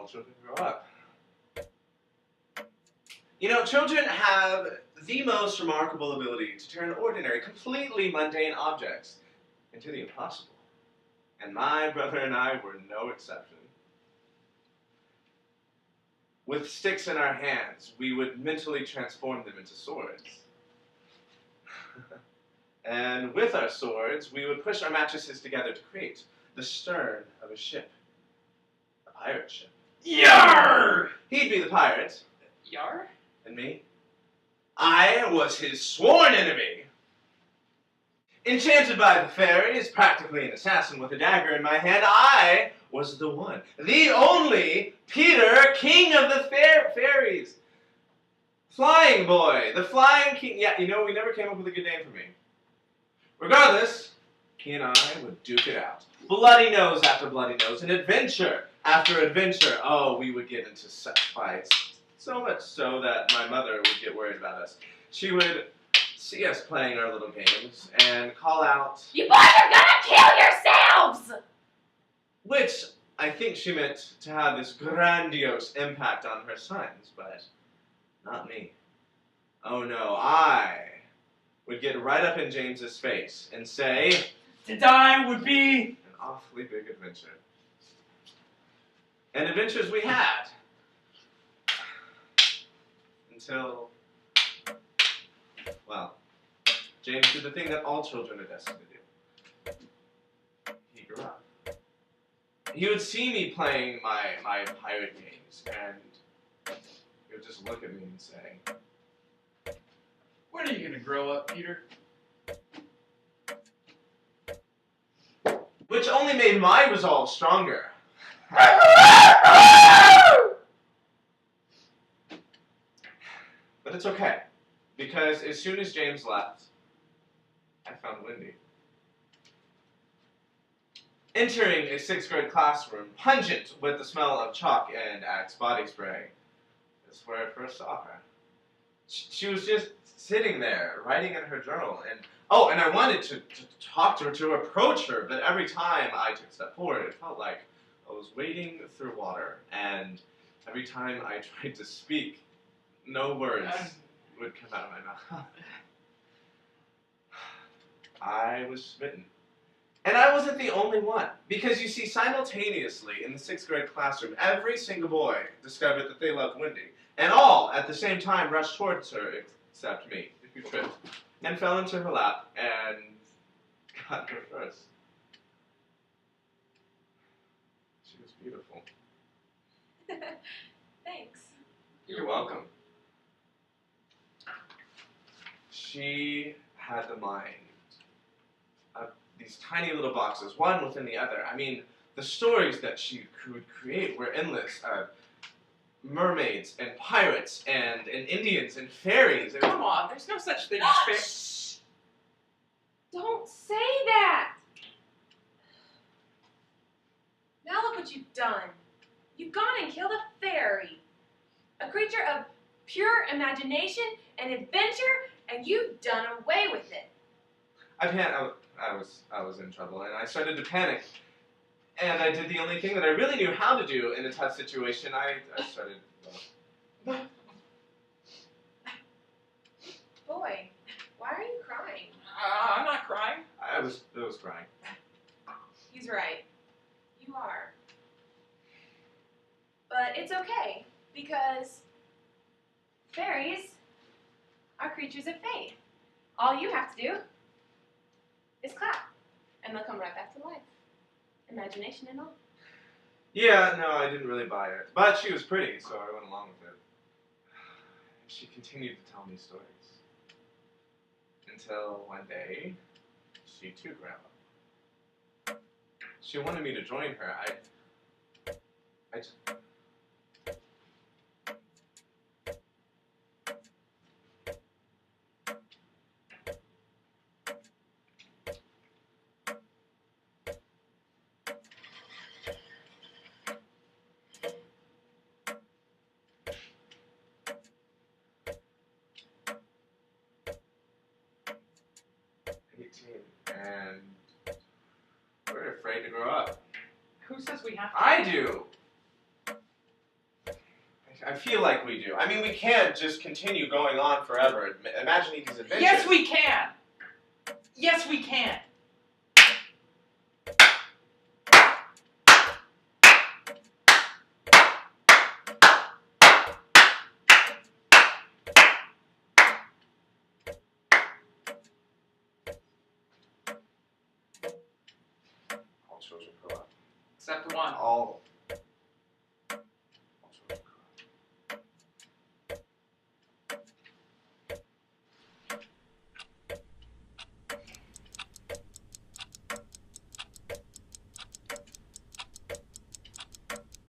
children grow up. You know, children have the most remarkable ability to turn ordinary, completely mundane objects into the impossible. And my brother and I were no exception. With sticks in our hands, we would mentally transform them into swords. And with our swords, we would push our mattresses together to create the stern of a ship. A pirate ship. Yarr! He'd be the pirate. Yarr? And me? I was his sworn enemy. Enchanted by the fairies, practically an assassin with a dagger in my hand, I was the one, the only Peter, king of the fairies. Flying boy, the flying king. Yeah, you know, we never came up with a good name for me. Regardless, he and I would duke it out. Bloody nose after bloody nose, and adventure after adventure. Oh, we would get into such fights. So much so that my mother would get worried about us. She would see us playing our little games and call out, "You boys are gonna kill yourselves!" Which I think she meant to have this grandiose impact on her sons, but not me. Oh no, I would get right up in James's face and say, "To die would be an awfully big adventure." And adventures we had. Until, well, James did the thing that all children are destined to do. He grew up. He would see me playing my pirate games, and he would just look at me and say, when are you going to grow up, Peter? Which only made my resolve stronger. But it's okay, because as soon as James left, I found Wendy. Entering a 6th grade classroom, pungent with the smell of chalk and Axe body spray, is where I first saw her. She was just sitting there, writing in her journal, and I wanted to talk to her, to approach her, but every time I took a step forward, it felt like I was wading through water, and every time I tried to speak, no words would come out of my mouth. I was smitten. And I wasn't the only one, because you see, simultaneously in the 6th grade classroom, every single boy discovered that they loved Wendy, and all at the same time rushed towards her, except me, who tripped, and fell into her lap, and got her first. She was beautiful. Thanks. You're welcome. She had the mind of these tiny little boxes, one within the other. I mean, the stories that she could create were endless. Mermaids and pirates and Indians and fairies. Come on, there's no such thing as fairies. Don't say that! Now look what you've done. You've gone and killed a fairy. A creature of pure imagination and adventure, and you've done away with it. I was in trouble, and I started to panic. And I did the only thing that I really knew how to do in a tough situation. I started... Boy, why are you crying? I'm not crying. I was crying. He's right. You are. But it's okay, because fairies are creatures of faith. All you have to do is clap, and they'll come right back to life. Imagination and all. Yeah, no, I didn't really buy it. But she was pretty, so I went along with it. She continued to tell me stories. Until one day, she too grew up. She wanted me to join her. I just... 18, and we're afraid to grow up. Who says we have to? I do! I feel like we do. I mean, we can't just continue going on forever, imagining these adventures. Yes, we can. Yes, we can. All children grow up. Except the one. All